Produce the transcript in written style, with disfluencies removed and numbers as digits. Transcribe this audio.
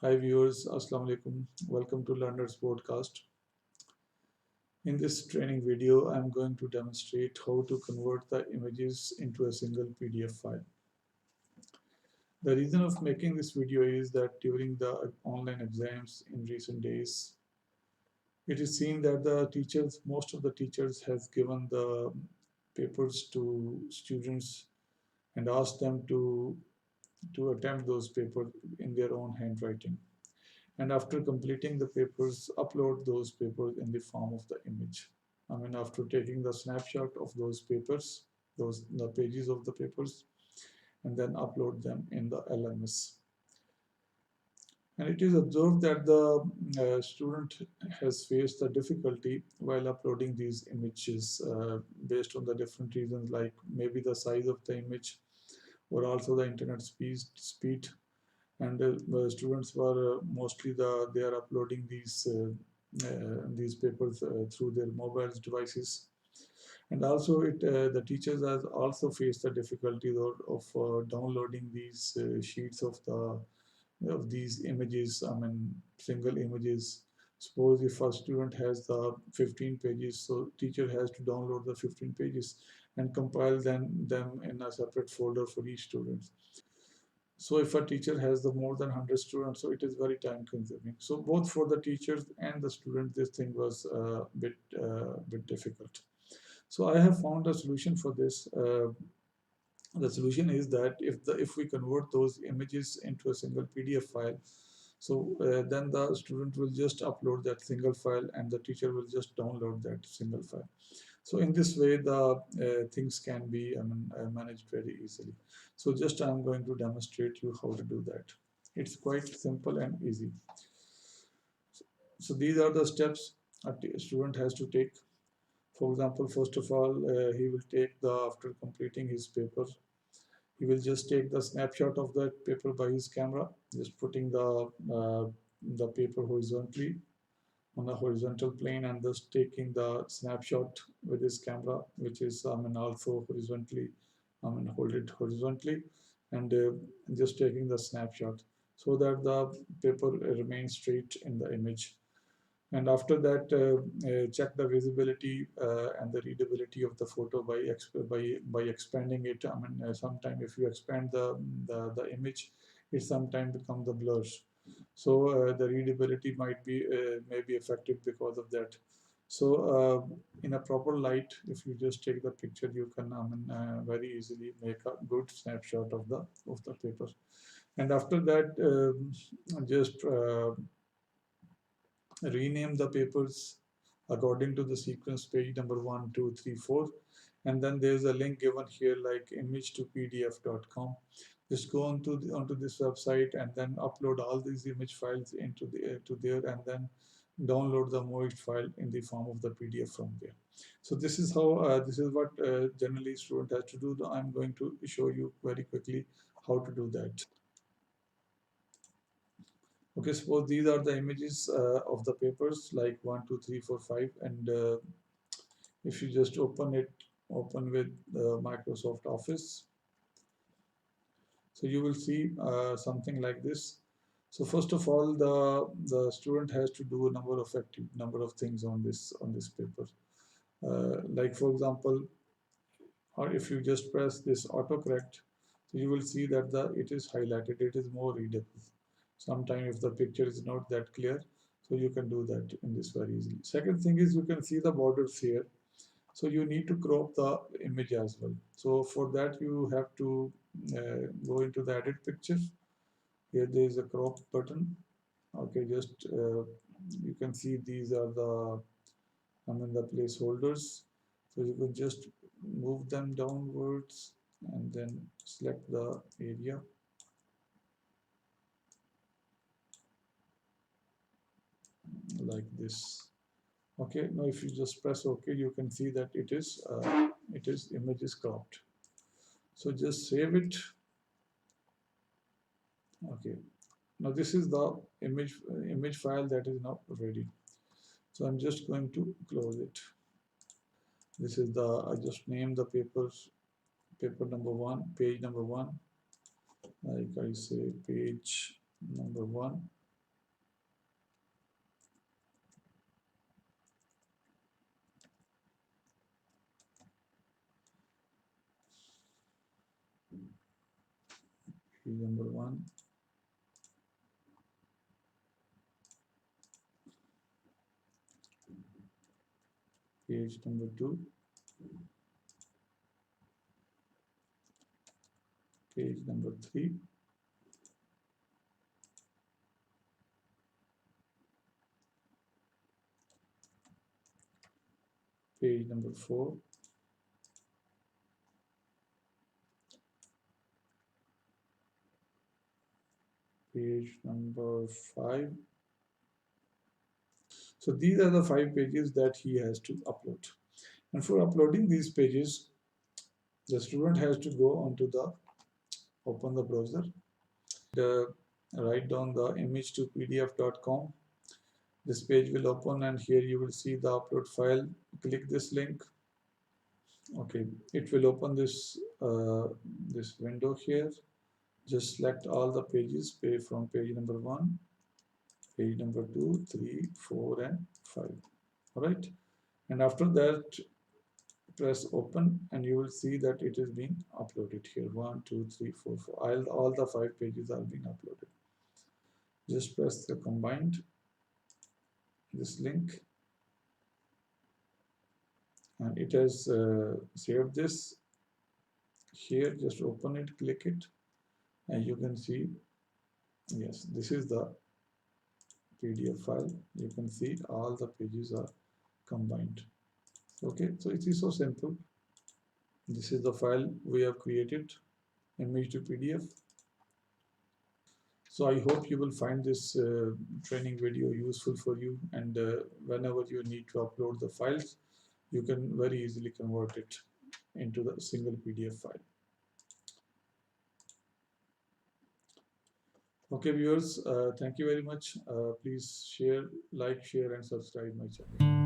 Hi viewers, Assalamu alaikum. Welcome to Learners Podcast. In this training video, I'm going to demonstrate how to convert the images into a single PDF file. The reason of making this video is that during the online exams in recent days, it is seen that most of the teachers has given the papers to students and asked them to attempt those papers in their own handwriting. And after completing the papers, upload those papers in the form of the image. After taking the snapshot of those papers, the pages of the papers, and then upload them in the LMS. And it is observed that the student has faced the difficulty while uploading these images based on the different reasons, like maybe the size of the image or also the internet speed. And students were mostly they are uploading these papers through their mobile devices, and also the teachers has also faced the difficulty of downloading these sheets of these images. Single images. Suppose if a student has the 15 pages, so teacher has to download the 15 pages and compile them in a separate folder for each student. So if a teacher has the more than 100 students, so it is very time consuming. So both for the teachers and the students, this thing was a bit difficult. So I have found a solution for this. The solution is that if we convert those images into a single PDF file, so then the student will just upload that single file and the teacher will just download that single file. So in this way, the things can be managed very easily. So just I'm going to demonstrate you how to do that. It's quite simple and easy. So these are the steps a student has to take. For example, first of all, he will take after completing his paper, he will just take the snapshot of that paper by his camera, just putting the paper horizontally on a horizontal plane and just taking the snapshot with his camera, which is also horizontally, hold it horizontally, and just taking the snapshot so that the paper remains straight in the image. And after that, check the visibility and the readability of the photo by expanding it. Sometime if you expand the image, it sometimes become the blurs. So the readability may be affected because of that. So in a proper light, if you just take the picture, you can very easily make a good snapshot of the paper. And after that, just rename the papers according to the sequence page number 1, 2, 3, 4. And then there's a link given here like image to pdf.com. Just go onto this website and then upload all these image files to there, and then download the merged file in the form of the PDF from there. So this is what generally student has to do. I'm going to show you very quickly how to do that. Okay, suppose these are the images of the papers like 1, 2, 3, 4, 5, and if you just open with Microsoft Office, so you will see something like this. So first of all, the student has to do a number of things on this paper. Like for example, or if you just press this autocorrect, so you will see that it is highlighted, it is more readable. Sometimes if the picture is not that clear, so you can do that in this very easily. Second thing is you can see the borders here. So you need to crop the image as well. So for that you have to go into the edit picture. Here there is a crop button. Okay, just you can see these are the placeholders. So you can just move them downwards and then select the area like this. Okay, now if you just press OK, you can see that it is image is cropped. So just save it. Okay, now this is the image file that is now ready. So I'm just going to close it. This is I just named the paper number 1, page number 1, like I say page number 1. page number 1, page number 2, page number 3, page number 4, page number 5. So these are the 5 pages that he has to upload. And for uploading these pages, the student has to go onto the, open the browser, write down the image to pdf.com. This page will open and here you will see the upload file. Click this link. Okay, it will open this this window here. Just select all the pages from page number 1, page number 2, 3, 4 and 5. Alright, and after that press open and you will see that it is being uploaded here. 1, 2, 3, 4, 5. All the 5 pages are being uploaded. Just press the combined, this link, and it has saved this here. Just open it, click it, and you can see, yes, this is the PDF file. You can see all the pages are combined. Okay, so it is so simple. This is the file we have created, image to PDF. So I hope you will find this training video useful for you, and whenever you need to upload the files, you can very easily convert it into the single PDF file. Okay viewers, thank you very much. Please share, like, share and subscribe my channel.